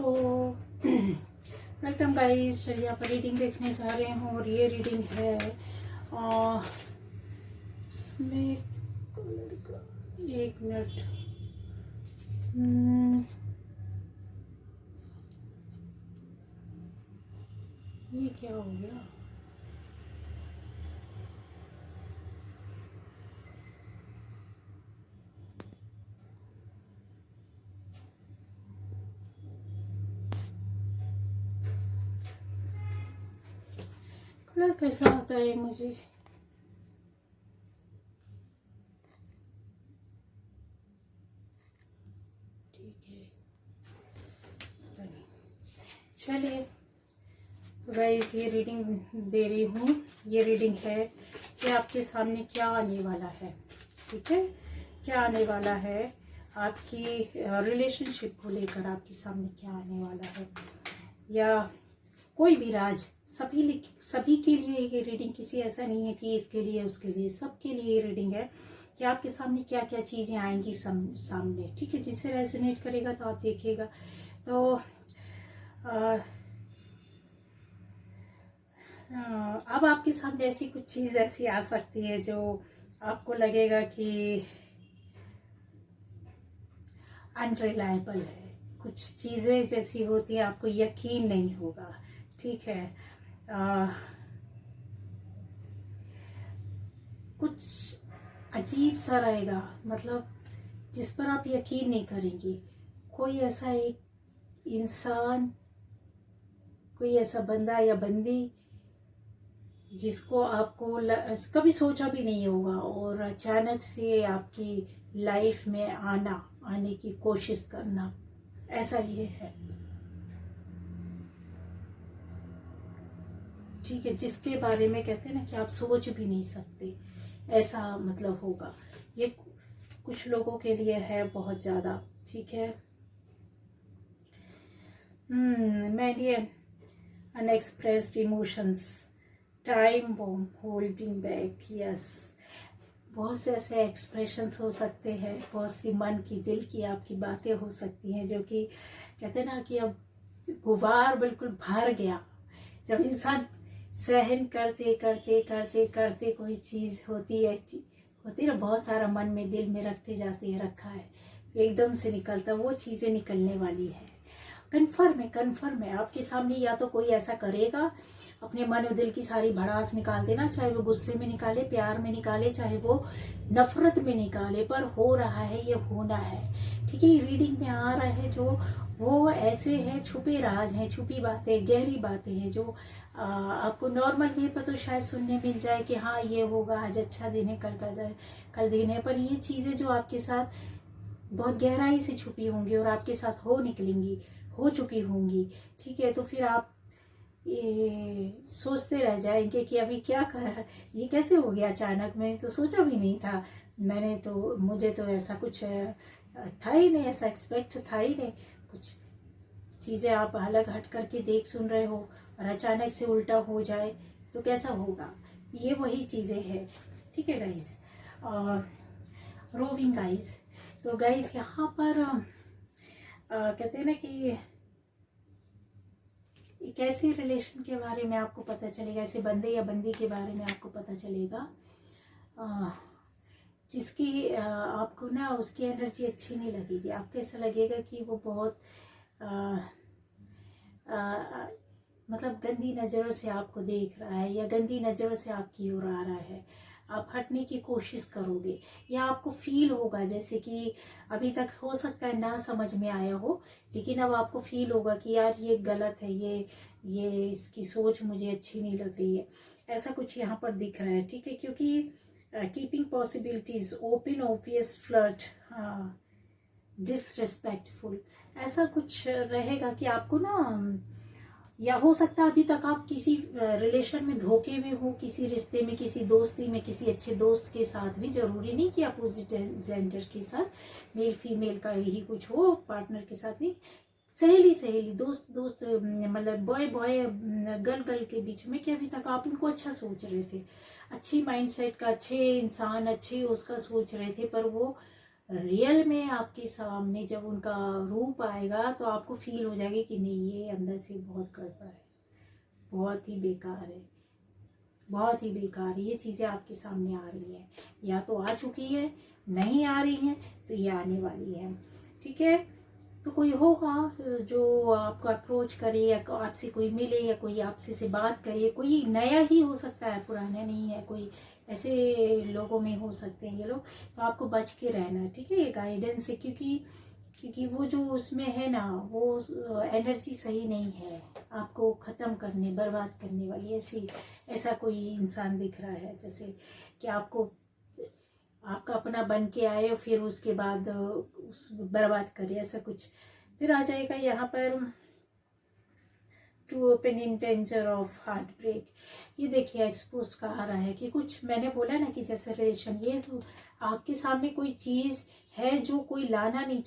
Hello welcome guys. चलिए आप reading देखने जा रहे हैं और ये रीडिंग है इसमें कलर का। एक मिनट। ये क्या हो गया? कलर कैसा आता है मुझे? ठीक है, पता नहीं। चलिए तो गाइस ये रीडिंग दे रही हूँ। ये रीडिंग है कि आपके सामने क्या आने वाला है। ठीक है, क्या आने वाला है आपकी रिलेशनशिप को लेकर, आपके सामने क्या आने वाला है, या कोई भी राज। सभी के लिए ये रीडिंग, किसी ऐसा नहीं है कि इसके लिए उसके लिए, सबके लिए ये रीडिंग है कि आपके सामने क्या क्या चीज़ें आएंगी सामने। ठीक है, जिससे रेजोनेट करेगा तो आप देखिएगा। तो अब आपके सामने ऐसी कुछ चीज़ ऐसी आ सकती है जो आपको लगेगा कि अनरिलायबल है। कुछ चीज़ें जैसी होती हैं आपको यकीन नहीं होगा। ठीक है, कुछ अजीब सा रहेगा, मतलब जिस पर आप यकीन नहीं करेंगे। कोई ऐसा एक इंसान, कोई ऐसा बंदा या बंदी जिसको आपको कभी सोचा भी नहीं होगा और अचानक से आपकी लाइफ में आने की कोशिश करना, ऐसा ये है। ठीक है, जिसके बारे में कहते हैं ना कि आप सोच भी नहीं सकते, ऐसा मतलब होगा। ये कुछ लोगों के लिए है बहुत ज़्यादा। ठीक है, many unexpressed emotions, time bomb holding back. Yes, बहुत से ऐसे एक्सप्रेशंस हो सकते हैं, बहुत सी मन की दिल की आपकी बातें हो सकती हैं जो कि कहते हैं ना कि अब गुबार बिल्कुल भर गया। जब इंसान सहन करते करते करते करते कोई चीज़ होती ना, बहुत सारा मन में दिल में रखा है, एकदम से निकलता, वो चीज़ें निकलने वाली है। कन्फर्म है आपके सामने। या तो कोई ऐसा करेगा, अपने मन और दिल की सारी भड़ास निकाल देना, चाहे वो गुस्से में निकाले, प्यार में निकाले, चाहे वो नफरत में निकाले, पर हो रहा है, ये होना है। ठीक है, रीडिंग में आ रहा है जो वो ऐसे हैं, छुपे राज हैं, छुपी बातें, गहरी बातें हैं जो आपको नॉर्मल वे पर तो शायद सुनने मिल जाए कि हाँ ये होगा, आज अच्छा दिन है, कल दिन है, पर ये चीज़ें जो आपके साथ बहुत गहराई से छुपी होंगी और आपके साथ हो चुकी होंगी। ठीक है, तो फिर आप ये सोचते रह जाएंगे कि अभी क्या कर, ये कैसे हो गया अचानक, मैंने तो सोचा भी नहीं था, मुझे तो ऐसा कुछ था ही नहीं, ऐसा एक्सपेक्ट था ही नहीं। कुछ चीज़ें आप अलग हट करके देख सुन रहे हो और अचानक से उल्टा हो जाए तो कैसा होगा। ये वही चीज़ें हैं। ठीक है गाइस, रोविंग गाइस। तो गाइस यहाँ पर कहते हैं ना कि एक ऐसे रिलेशन के बारे में आपको पता चलेगा, ऐसे बंदे या बंदी के बारे में आपको पता चलेगा जिसकी आपको ना उसकी एनर्जी अच्छी नहीं लगेगी। आपको ऐसा लगेगा कि वो बहुत मतलब गंदी नज़रों से आपको देख रहा है या गंदी नज़रों से आपकी ओर आ रहा है। आप हटने की कोशिश करोगे या आपको फील होगा जैसे कि अभी तक हो सकता है ना समझ में आया हो, लेकिन अब आपको फील होगा कि यार ये गलत है, ये इसकी सोच मुझे अच्छी नहीं लग रही है। ऐसा कुछ यहाँ पर दिख रहा है। ठीक है, क्योंकि keeping possibilities, open obvious flirt, हाँ, डिसरिस्पेक्टफुल, ऐसा कुछ रहेगा कि आपको ना, या हो सकता है अभी तक आप किसी रिलेशन में धोखे में हो, किसी रिश्ते में, किसी दोस्ती में, किसी अच्छे दोस्त के साथ भी, जरूरी नहीं कि अपोजिट जेंडर के साथ, मेल फीमेल का ही कुछ हो, पार्टनर के साथ नहीं, सहेली दोस्त मतलब बॉय गर्ल के बीच में, कि अभी तक आप उनको अच्छा सोच रहे थे, अच्छी माइंडसेट का, अच्छे इंसान, अच्छे उसका सोच रहे थे, पर वो रियल में आपके सामने जब उनका रूप आएगा तो आपको फील हो जाएगी कि नहीं, ये अंदर से बहुत गड़बड़ है, बहुत ही बेकार है, बहुत ही बेकार। ये चीज़ें आपके सामने आ रही हैं, या तो आ चुकी है, नहीं आ रही हैं तो ये आने वाली है। ठीक है, तो कोई होगा जो आपको अप्रोच करे, या आपसे कोई मिले, या कोई आपसे से बात करे। कोई नया ही हो सकता है, पुराना नहीं है, कोई ऐसे लोगों में हो सकते हैं ये लोग। तो आपको बच के रहना है, ठीक है, ये गाइडेंस है। क्योंकि वो जो उसमें है ना, वो एनर्जी सही नहीं है, आपको ख़त्म करने, बर्बाद करने वाली ऐसा कोई इंसान दिख रहा है, जैसे कि आपको आपका अपना बन के आए और फिर उसके बाद उस बर्बाद करे, ऐसा कुछ। फिर आ जाएगा यहाँ पर to open in danger of heart break. ये देखिए एक्सपोज का आ रहा है कि कुछ, मैंने बोला ना कि जैसे रिलेशन, ये तो आपके सामने कोई चीज़ है जो कोई लाना नहीं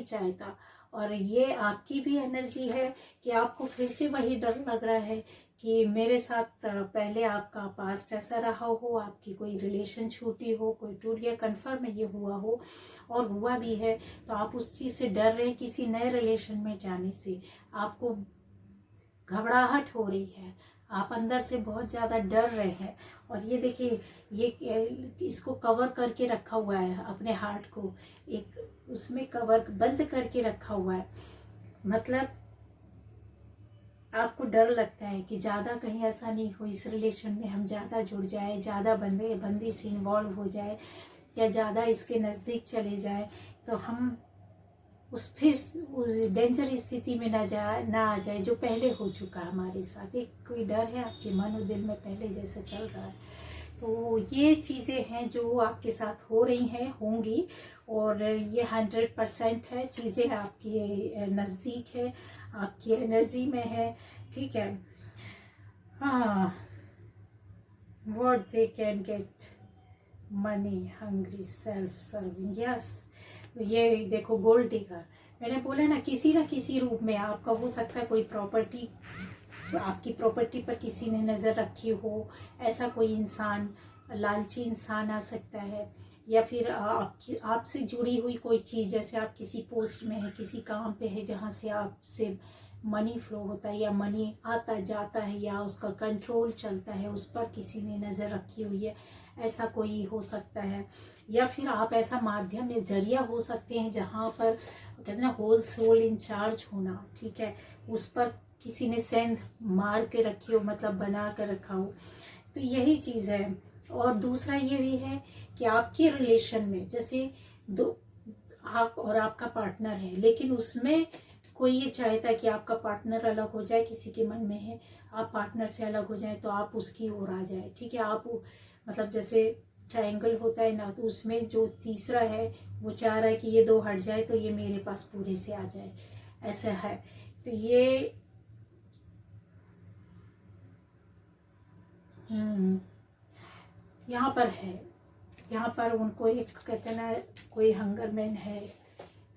चाहता, और ये आपकी भी एनर्जी है कि आपको फिर से वही डर लग रहा है कि मेरे साथ पहले आपका पास्ट ऐसा रहा हो, आपकी कोई रिलेशन छूटी हो, कोई टूट गया, कन्फर्म है ये हुआ हो और हुआ भी है। तो आप उस चीज़ से डर रहे हैं, किसी नए रिलेशन में जाने से आपको घबराहट हो रही है, आप अंदर से बहुत ज़्यादा डर रहे हैं। और ये देखिए, ये इसको कवर करके रखा हुआ है, अपने हार्ट को एक उसमें कवर बंद करके रखा हुआ है। मतलब आपको डर लगता है कि ज़्यादा कहीं ऐसा नहीं हो, इस रिलेशन में हम ज़्यादा जुड़ जाए, ज़्यादा बंदी से इन्वॉल्व हो जाए, या ज़्यादा इसके नज़दीक चले जाए तो हम फिर उस डेंजर स्थिति में ना आ जाए जो पहले हो चुका है हमारे साथ। एक कोई डर है आपके मन और दिल में पहले जैसा चल रहा है। तो ये चीज़ें हैं जो आपके साथ हो रही हैं, होंगी, और ये 100% है। चीज़ें आपके नज़दीक है, आपकी एनर्जी में है, ठीक है। हाँ, what they can get, money hungry self serving, yes. ये देखो गोल्ड डिगर, मैंने बोला ना किसी रूप में आपका हो सकता है कोई प्रॉपर्टी, आपकी प्रॉपर्टी पर किसी ने नज़र रखी हो, ऐसा कोई इंसान, लालची इंसान आ सकता है। या फिर आपसे जुड़ी हुई कोई चीज़, जैसे आप किसी पोस्ट में है, किसी काम पे है जहाँ से आपसे मनी फ्लो होता है, या मनी आता जाता है, या उसका कंट्रोल चलता है, उस पर किसी ने नज़र रखी हुई है, ऐसा कोई हो सकता है। या फिर आप ऐसा माध्यम या जरिया हो सकते हैं जहाँ पर कहते हैं ना होल सोल इंचार्ज होना, ठीक है, उस पर किसी ने सेंध मार के रखी हो, मतलब बना कर रखा हो। तो यही चीज़ है। और दूसरा ये भी है कि आपके रिलेशन में जैसे दो, आप और आपका पार्टनर है, लेकिन उसमें कोई ये चाहता है कि आपका पार्टनर अलग हो जाए, किसी के मन में है आप पार्टनर से अलग हो जाए तो आप उसकी ओर आ जाए, ठीक है। आप मतलब जैसे ट्रायंगल होता है ना, तो उसमें जो तीसरा है वो चाह रहा है कि ये दो हट जाए तो ये मेरे पास पूरे से आ जाए, ऐसा है। तो ये यहाँ पर है, यहाँ पर उनको एक कहते हैं ना कोई हंगरमैन है,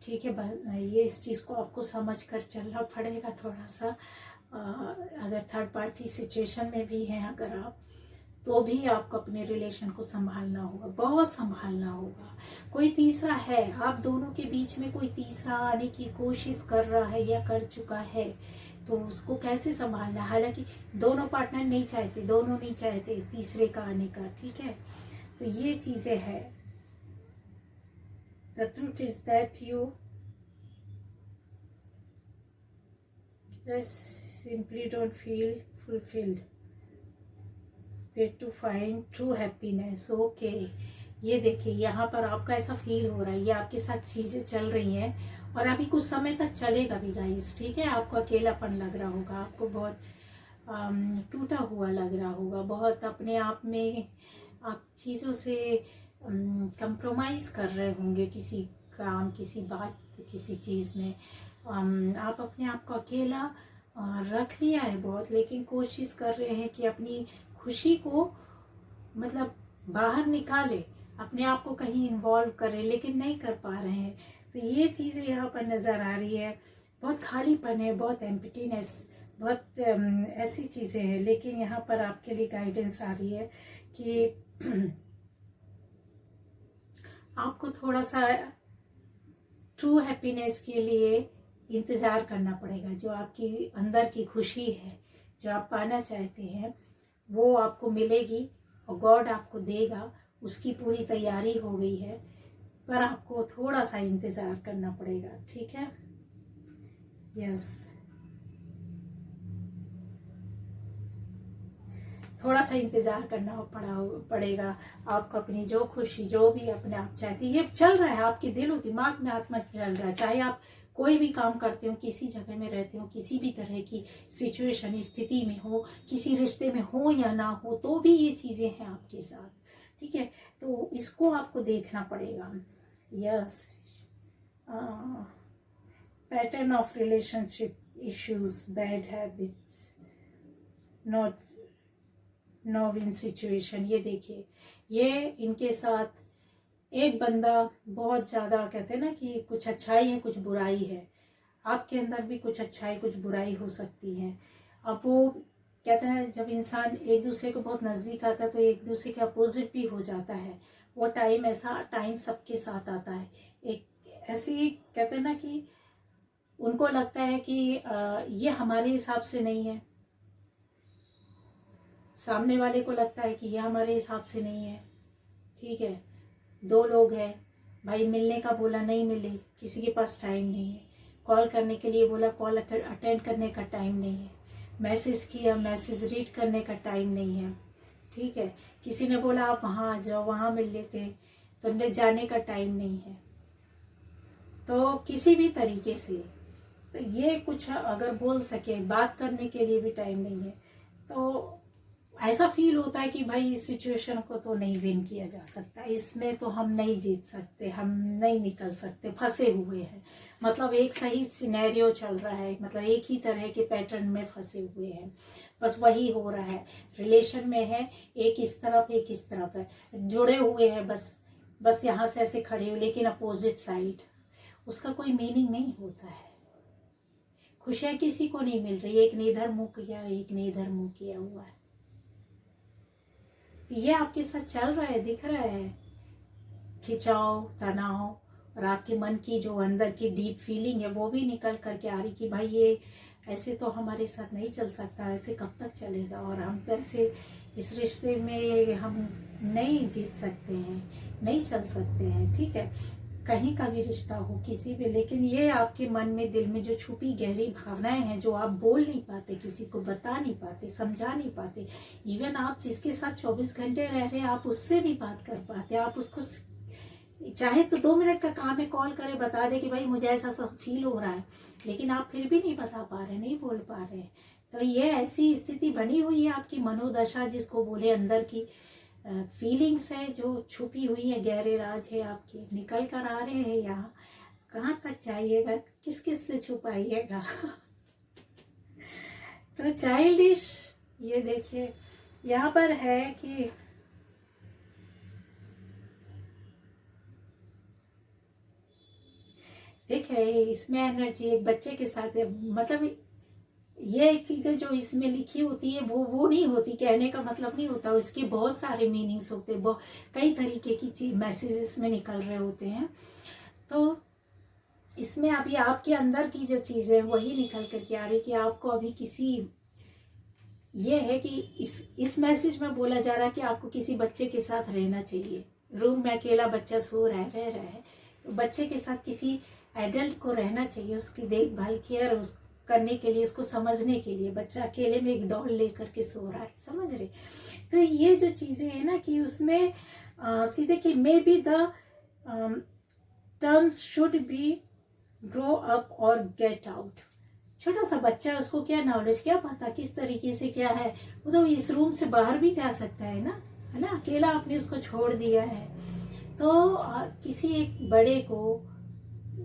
ठीक है। ये इस चीज़ को आपको समझ कर चलना पड़ेगा थोड़ा सा। अगर थर्ड पार्टी सिचुएशन में भी हैं अगर आप, तो भी आपको अपने रिलेशन को संभालना होगा, बहुत संभालना होगा। कोई तीसरा है, आप दोनों के बीच में कोई तीसरा आने की कोशिश कर रहा है या कर चुका है, तो उसको कैसे संभालना। हालांकि दोनों नहीं चाहते तीसरे का आने का, ठीक है। तो ये चीज़ें हैं। The truth is that you simply don't feel fulfilled, where to find true happiness, okay. ये देखिए यहाँ पर आपका ऐसा फील हो रहा है, ये आपके साथ चीज़ें चल रही हैं और अभी कुछ समय तक चलेगा भी गाइस, ठीक है। आपको अकेलापन लग रहा होगा, आपको बहुत टूटा हुआ लग रहा होगा, बहुत अपने आप में आप चीज़ों से कंप्रोमाइज़ कर रहे होंगे, किसी काम, किसी बात, किसी चीज़ में। आप अपने आप को अकेला रख लिया है बहुत, लेकिन कोशिश कर रहे हैं कि अपनी खुशी को मतलब बाहर निकाले, अपने आप को कहीं इन्वॉल्व करें, लेकिन नहीं कर पा रहे हैं। तो ये चीज़ें यहाँ पर नज़र आ रही है, बहुत खालीपन है, बहुत एम्प्टीनेस, बहुत ऐसी चीज़ें हैं। लेकिन यहाँ पर आपके लिए गाइडेंस आ रही है कि आपको थोड़ा सा ट्रू हैप्पीनेस के लिए इंतज़ार करना पड़ेगा। जो आपकी अंदर की खुशी है, जो आप पाना चाहते हैं, वो आपको मिलेगी और गॉड आपको देगा। उसकी पूरी तैयारी हो गई है, पर आपको थोड़ा सा इंतज़ार करना पड़ेगा। ठीक है? यस, थोड़ा सा इंतज़ार करना पड़ेगा। आपको अपनी जो खुशी, जो भी अपने आप चाहती है, ये चल रहा है आपके दिल और दिमाग में, आत्मा चल रहा है। चाहे आप कोई भी काम करते हो, किसी जगह में रहते हो, किसी भी तरह की सिचुएशन स्थिति में हो, किसी रिश्ते में हो या ना हो, तो भी ये चीज़ें हैं आपके साथ। ठीक है? तो इसको आपको देखना पड़ेगा। Yes, pattern of relationship issues, bad habits, not know win situation. ये देखिए, ये इनके साथ एक बंदा बहुत ज़्यादा, कहते हैं ना कि कुछ अच्छाई है कुछ बुराई है। आपके अंदर भी कुछ अच्छाई कुछ बुराई हो सकती है। अब वो कहते हैं जब इंसान एक दूसरे को बहुत नज़दीक आता है तो एक दूसरे के अपोजिट भी हो जाता है। वो टाइम, ऐसा टाइम सबके साथ आता है। एक ऐसी, कहते हैं ना कि उनको लगता है कि ये हमारे हिसाब से नहीं है, सामने वाले को लगता है कि ये हमारे हिसाब से नहीं है। ठीक है? दो लोग हैं भाई, मिलने का बोला नहीं मिले, किसी के पास टाइम नहीं है। कॉल करने के लिए बोला, कॉल अटेंड करने का टाइम नहीं है। मैसेज किया, मैसेज रीड करने का टाइम नहीं है। ठीक है? किसी ने बोला आप वहाँ आ जाओ, वहाँ मिल लेते हैं, तो जाने का टाइम नहीं है। तो किसी भी तरीके से तो ये कुछ अगर बोल सके, बात करने के लिए भी टाइम नहीं है, तो ऐसा फील होता है कि भाई इस सिचुएशन को तो नहीं विन किया जा सकता, इसमें तो हम नहीं जीत सकते, हम नहीं निकल सकते, फंसे हुए हैं। मतलब एक सही सिनेरियो चल रहा है, मतलब एक ही तरह के पैटर्न में फंसे हुए हैं, बस वही हो रहा है। रिलेशन में है, एक इस तरफ एक इस तरफ है, जुड़े हुए हैं, बस यहाँ से ऐसे खड़े हो, लेकिन अपोजिट साइड। उसका कोई मीनिंग नहीं होता है। खुशियाँ किसी को नहीं मिल रही, एक ने इधर मुँह किया, एक ने इधर मुँह किया हुआ है। ये आपके साथ चल रहा है, दिख रहा है, खिंचाव, तनाव, और आपके मन की जो अंदर की डीप फीलिंग है वो भी निकल करके आ रही कि भाई ये ऐसे तो हमारे साथ नहीं चल सकता, ऐसे कब तक चलेगा, और हम तो ऐसे इस रिश्ते में हम नहीं जीत सकते हैं, नहीं चल सकते हैं। ठीक है? कहीं का भी रिश्ता हो, किसी भी, लेकिन ये आपके मन में, दिल में जो छुपी गहरी भावनाएं हैं, जो आप बोल नहीं पाते, किसी को बता नहीं पाते, समझा नहीं पाते। इवन आप जिसके साथ 24 घंटे रह रहे हैं, आप उससे नहीं बात कर पाते। आप उसको चाहे तो 2 मिनट का काम है, कॉल करे, बता दे कि भाई मुझे ऐसा सब फील हो रहा है, लेकिन आप फिर भी नहीं बता पा रहे, नहीं बोल पा रहे। तो ये ऐसी स्थिति बनी हुई है आपकी मनोदशा, जिसको बोले अंदर की फीलिंग्स है जो छुपी हुई है, गहरे राज है आपके, निकल कर आ रहे हैं यहाँ। कहाँ तक जाइएगा, किस किस से छुपाइएगा? तो चाइल्डिश, ये देखिए यहाँ पर है कि देखिए इसमें एनर्जी एक बच्चे के साथ है। मतलब ये चीज़ें जो इसमें लिखी होती है वो नहीं होती, कहने का मतलब नहीं होता, उसके बहुत सारे मीनिंग्स होते हैं, बहुत कई तरीके की चीज मैसेजेस में निकल रहे होते हैं। तो इसमें अभी आपके अंदर की जो चीज़ें वही निकल करके आ रही कि आपको अभी किसी, ये है कि इस मैसेज में बोला जा रहा है कि आपको किसी बच्चे के साथ रहना चाहिए। रूम में अकेला बच्चा सो रहा है, रह रहा है, तो बच्चे के साथ किसी एडल्ट को रहना चाहिए, उसकी देखभाल, केयर करने के लिए, उसको समझने के लिए। बच्चा अकेले में एक डॉल लेकर के सो रहा है, समझ रहे? तो ये जो चीज़ें हैं ना कि उसमें सीधे कि may be the terms should be grow up और गेट आउट। छोटा सा बच्चा है, उसको क्या नॉलेज, क्या पता किस तरीके से क्या है, वो तो इस रूम से बाहर भी जा सकता है ना, है ना? अकेला आपने उसको छोड़ दिया है, तो किसी एक बड़े को,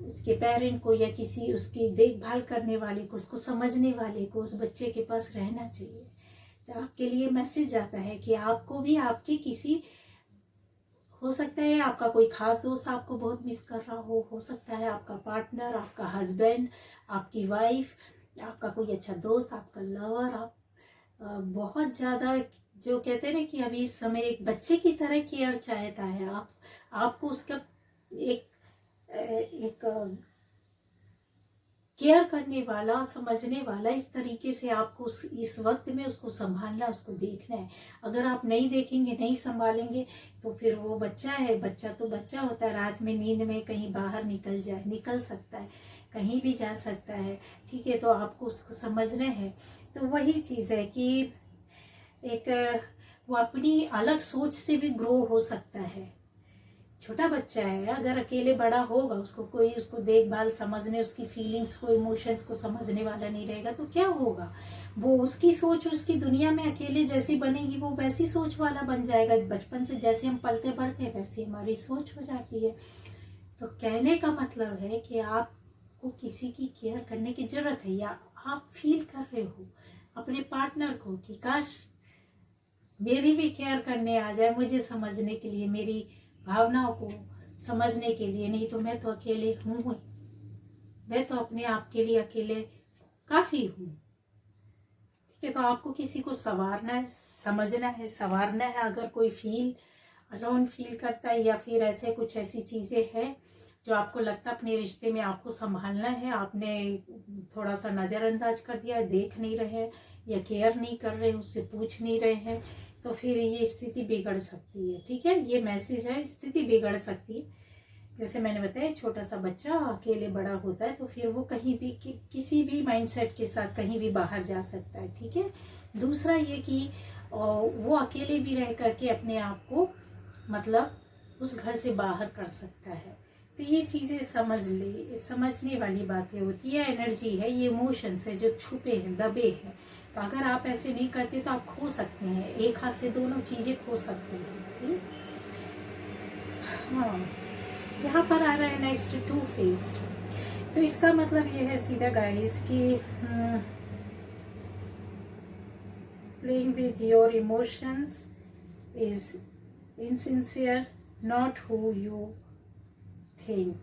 उसके पेरेंट को, या किसी उसकी देखभाल करने वाले को, उसको समझने वाले को उस बच्चे के पास रहना चाहिए। तो आपके लिए मैसेज आता है कि आपको भी आपके किसी, हो सकता है आपका कोई खास दोस्त आपको बहुत मिस कर रहा हो सकता है आपका पार्टनर, आपका हस्बैंड, आपकी वाइफ, आपका कोई अच्छा दोस्त, आपका लवर, आप बहुत ज़्यादा, जो कहते हैं ना कि अभी इस समय एक बच्चे की तरह केयर चाहता है, आपको उसका एक एक केयर करने वाला, समझने वाला, इस तरीके से आपको इस वक्त में उसको संभालना, उसको देखना है। अगर आप नहीं देखेंगे, नहीं संभालेंगे, तो फिर वो बच्चा है, बच्चा तो बच्चा होता है, रात में नींद में कहीं बाहर निकल सकता है, कहीं भी जा सकता है, ठीक है। तो आपको उसको समझना है। तो वही चीज़ है कि एक वो अपनी अलग सोच से भी ग्रो हो सकता है। छोटा बच्चा है, अगर अकेले बड़ा होगा, उसको देखभाल, समझने, उसकी फीलिंग्स को, इमोशंस को समझने वाला नहीं रहेगा, तो क्या होगा? वो उसकी सोच उसकी दुनिया में अकेले जैसी बनेगी, वो वैसी सोच वाला बन जाएगा। बचपन से जैसे हम पलते बढ़ते हैं, वैसी हमारी सोच हो जाती है। तो कहने का मतलब है कि आपको किसी की केयर करने की जरूरत है, या आप फील कर रहे हो अपने पार्टनर को कि काश मेरी भी केयर करने आ जाए, मुझे समझने के लिए, मेरी भावनाओं को समझने के लिए। नहीं तो मैं तो अकेले हूँ, मैं तो अपने आप के लिए अकेले काफ़ी हूँ, ठीक है। तो आपको किसी को संवारना है, समझना है, संवारना है। अगर कोई अलोन फील करता है, या फिर ऐसी चीज़ें हैं जो आपको लगता है अपने रिश्ते में आपको संभालना है, आपने थोड़ा सा नज़रअंदाज कर दिया, देख नहीं रहे या केयर नहीं कर रहे, उससे पूछ नहीं रहे हैं, तो फिर ये स्थिति बिगड़ सकती है, ठीक है। ये मैसेज है, स्थिति बिगड़ सकती है। जैसे मैंने बताया, छोटा सा बच्चा अकेले बड़ा होता है, तो फिर वो कहीं भी किसी भी माइंडसेट के साथ कहीं भी बाहर जा सकता है, ठीक है। दूसरा ये कि वो अकेले भी रह करके अपने आप को मतलब उस घर से बाहर कर सकता है। तो ये चीज़ें समझने वाली बातें होती है। एनर्जी है, ये इमोशंस है जो छुपे हैं, दबे हैं। तो अगर आप ऐसे नहीं करते तो आप खो सकते हैं, एक हाथ से दोनों चीज़ें खो सकते हैं, ठीक। हाँ, यहाँ पर आ रहा है नेक्स्ट 2 फेस्ड। तो इसका मतलब ये है सीधा गाइस कि playing with your emotions is insincere, not who you think.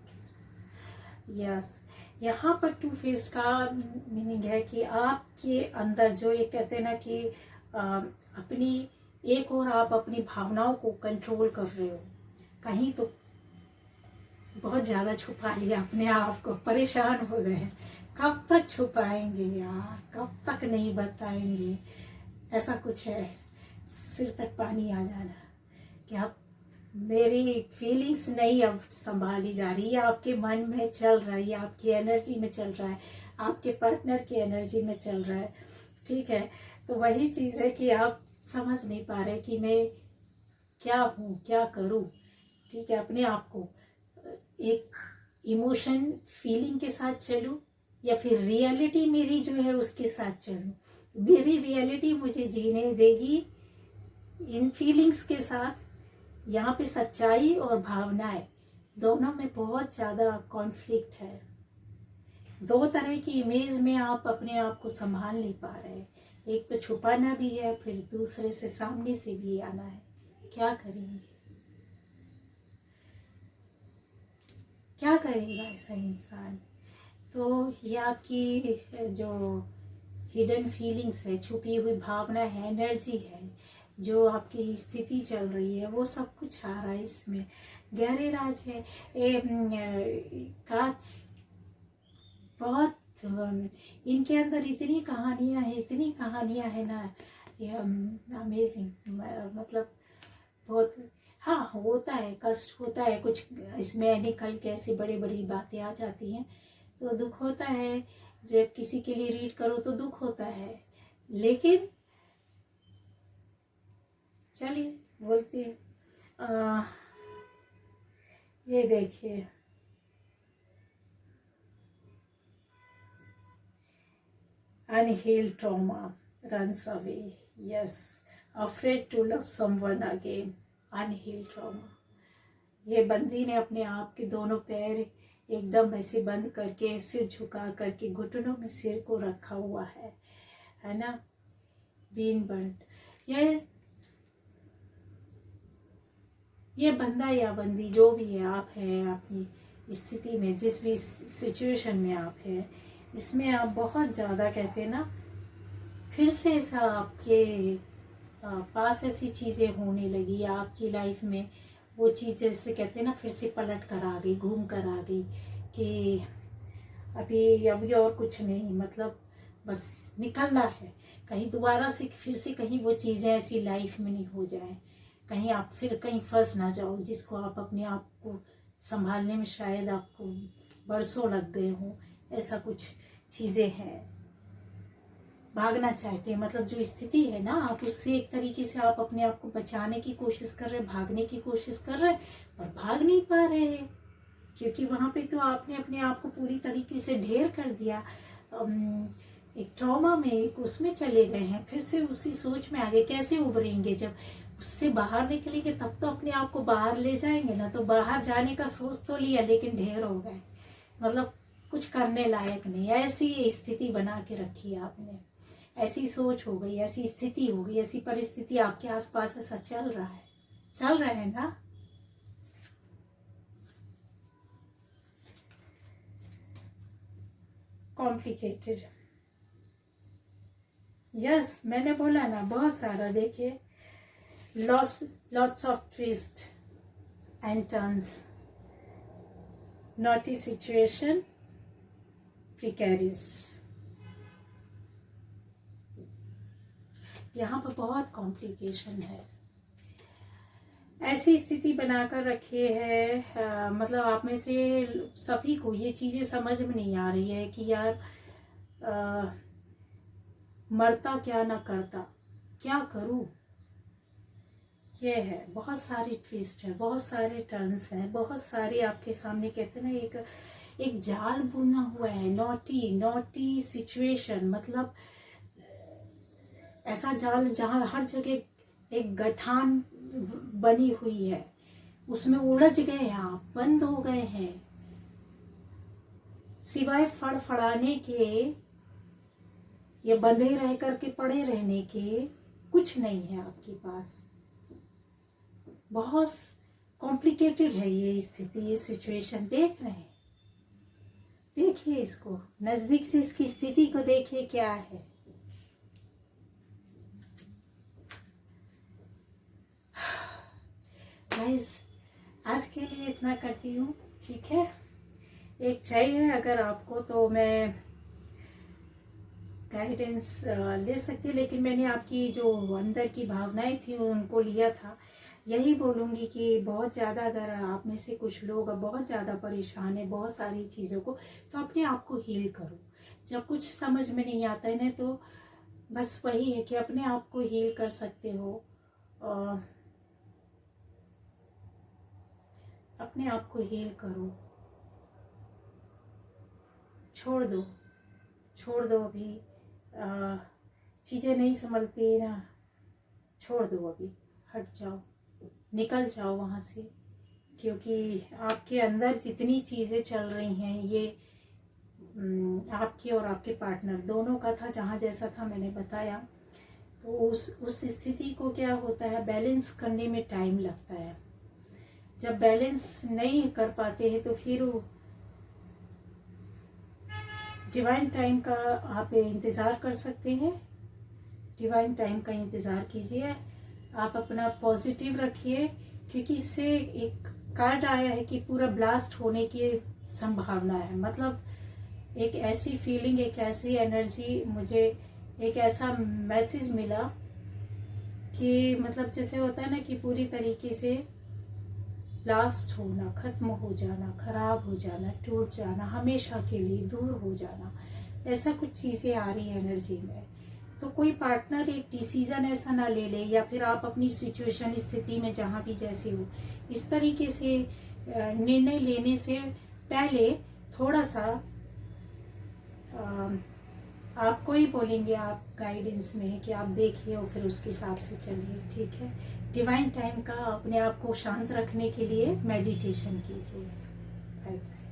Yes, यहाँ पर 2 फेस का मीनिंग है कि आपके अंदर जो ये कहते हैं ना कि अपनी एक और आप अपनी भावनाओं को कंट्रोल कर रहे हो, कहीं तो बहुत ज़्यादा छुपा लिया अपने आप को, परेशान हो गए हैं। कब तक छुपाएंगे यार, कब तक नहीं बताएंगे, ऐसा कुछ है। सिर तक पानी आ जाना कि अब मेरी फीलिंग्स नहीं अब संभाली जा रही है, आपके मन में चल रहा है, या आपकी एनर्जी में चल रहा है, आपके पार्टनर की एनर्जी में चल रहा है, ठीक है। तो वही चीज़ है कि आप समझ नहीं पा रहे कि मैं क्या हूँ, क्या करूँ, ठीक है। अपने आप को एक इमोशन फीलिंग के साथ चलूँ, या फिर रियलिटी मेरी जो है उसके साथ चलूँ। मेरी रियलिटी मुझे जीने देगी इन फीलिंग्स के साथ। यहाँ पे सच्चाई और भावनाएं दोनों में बहुत ज़्यादा कॉन्फ्लिक्ट है। 2 तरह की इमेज में आप अपने आप को संभाल नहीं पा रहे हैं। एक तो छुपाना भी है, फिर दूसरे से सामने से भी आना है। क्या करेंगे, क्या करेगा ऐसा इंसान? तो ये आपकी जो हिडन फीलिंग्स है, छुपी हुई भावना है, एनर्जी है, जो आपकी स्थिति चल रही है, वो सब कुछ आ रहा है इसमें। गहरे राज है। काज बहुत इनके अंदर इतनी कहानियां हैं ना, ये अमेजिंग। मतलब बहुत, हाँ होता है, कष्ट होता है कुछ इसमें निकल के, ऐसी बड़ी बड़ी बातें आ जाती हैं तो दुख होता है। जब किसी के लिए रीड करो तो दुख होता है, लेकिन चलिए बोलती है। ये देखिए, unhealed trauma runs away, yes, afraid to love someone again, unhealed trauma। ये बंदी ने अपने आप के दोनों पैर एकदम ऐसे बंद करके, सिर झुका करके, घुटनों में सिर को रखा हुआ है ना, बीन बंद। ये बंदा या बंदी जो भी है, आप हैं अपनी स्थिति में, जिस भी सिचुएशन में आप हैं, इसमें आप बहुत ज़्यादा कहते हैं ना, फिर से ऐसा आपके पास ऐसी चीज़ें होने लगी आपकी लाइफ में, वो चीज़ जैसे कहते हैं ना फिर से पलट कर आ गई, घूम कर आ गई कि अभी और कुछ नहीं, मतलब बस निकलना है कहीं दोबारा से, फिर से कहीं वो चीज़ें ऐसी लाइफ में नहीं हो जाए, कहीं आप फिर कहीं फंस ना जाओ जिसको आप अपने आप को संभालने में शायद आपको बरसों लग गए हों। ऐसा कुछ चीज़ें हैं, भागना चाहते हैं, मतलब जो स्थिति है ना आप उससे एक तरीके से आप अपने आप को बचाने की कोशिश कर रहे हैं, भागने की कोशिश कर रहे हैं, पर भाग नहीं पा रहे हैं क्योंकि वहाँ पे तो आपने अपने आप को पूरी तरीके से ढेर कर दिया, एक ट्रॉमा में, एक उसमें चले गए हैं, फिर से उसी सोच में आगे कैसे उभरेंगे? जब उससे बाहर निकलेंगे तब तो अपने आप को बाहर ले जाएंगे ना। तो बाहर जाने का सोच तो लिया लेकिन ढेर हो गए, मतलब कुछ करने लायक नहीं। ऐसी स्थिति बना के रखी है आपने, ऐसी सोच हो गई, ऐसी स्थिति हो गई, ऐसी परिस्थिति आपके आसपास ऐसा चल रहा है ना। कॉम्प्लिकेटेड, यस मैंने बोला ना बहुत सारा। देखिए lots of twist and turns, naughty situation, precarious, यहाँ पर बहुत कॉम्प्लिकेशन है। ऐसी स्थिति बनाकर रखी है, मतलब आप में से सभी को ये चीज़ें समझ में नहीं आ रही है कि यार मरता क्या ना करता, क्या करूं। ये है, बहुत सारी ट्विस्ट है, बहुत सारे टर्न्स हैं, बहुत सारी आपके सामने कहते हैं ना एक जाल बुना हुआ है। नॉटी सिचुएशन, मतलब ऐसा जाल जहाँ हर जगह एक गठान बनी हुई है, उसमें उलझ गए हैं आप, बंद हो गए हैं, सिवाय फड़फड़ाने के या बंधे रह करके पड़े रहने के कुछ नहीं है आपके पास। बहुत कॉम्प्लिकेटेड है ये स्थिति, ये सिचुएशन। देख रहे हैं, देखिए इसको नजदीक से, इसकी स्थिति को देखिए क्या है। गाइस आज के लिए इतना करती हूँ, ठीक है। एक चाहिए अगर आपको तो मैं गाइडेंस ले सकती हूँ, लेकिन मैंने आपकी जो अंदर की भावनाएं थी उनको लिया था। यही बोलूँगी कि बहुत ज़्यादा अगर आप में से कुछ लोग बहुत ज़्यादा परेशान है बहुत सारी चीज़ों को, तो अपने आप को हील करो। जब कुछ समझ में नहीं आता है ना, तो बस वही है कि अपने आप को हील कर सकते हो, अपने आप को हील करो, छोड़ दो अभी चीज़ें नहीं संभलती ना, छोड़ दो अभी, हट जाओ, निकल जाओ वहाँ से, क्योंकि आपके अंदर जितनी चीज़ें चल रही हैं ये आपकी और आपके पार्टनर दोनों का था, जहाँ जैसा था मैंने बताया। तो उस स्थिति को क्या होता है, बैलेंस करने में टाइम लगता है। जब बैलेंस नहीं कर पाते हैं तो फिर डिवाइन टाइम का आप इंतज़ार कर सकते हैं। डिवाइन टाइम का इंतज़ार कीजिए, आप अपना पॉजिटिव रखिए, क्योंकि इससे एक कार्ड आया है कि पूरा ब्लास्ट होने की संभावना है। मतलब एक ऐसी फीलिंग, एक ऐसी एनर्जी, मुझे एक ऐसा मैसेज मिला कि मतलब जैसे होता है ना कि पूरी तरीके से ब्लास्ट होना, ख़त्म हो जाना, ख़राब हो जाना, टूट जाना, हमेशा के लिए दूर हो जाना, ऐसा कुछ चीज़ें आ रही है एनर्जी में। तो कोई पार्टनर एक डिसीज़न ऐसा ना ले ले, या फिर आप अपनी सिचुएशन स्थिति में जहाँ भी जैसे हो इस तरीके से निर्णय लेने से पहले थोड़ा सा आपको ही बोलेंगे, आप गाइडेंस में है कि आप देखिए और फिर उसके हिसाब से चलिए, ठीक है। डिवाइन टाइम का अपने आप को शांत रखने के लिए मेडिटेशन कीजिए। Bye bye.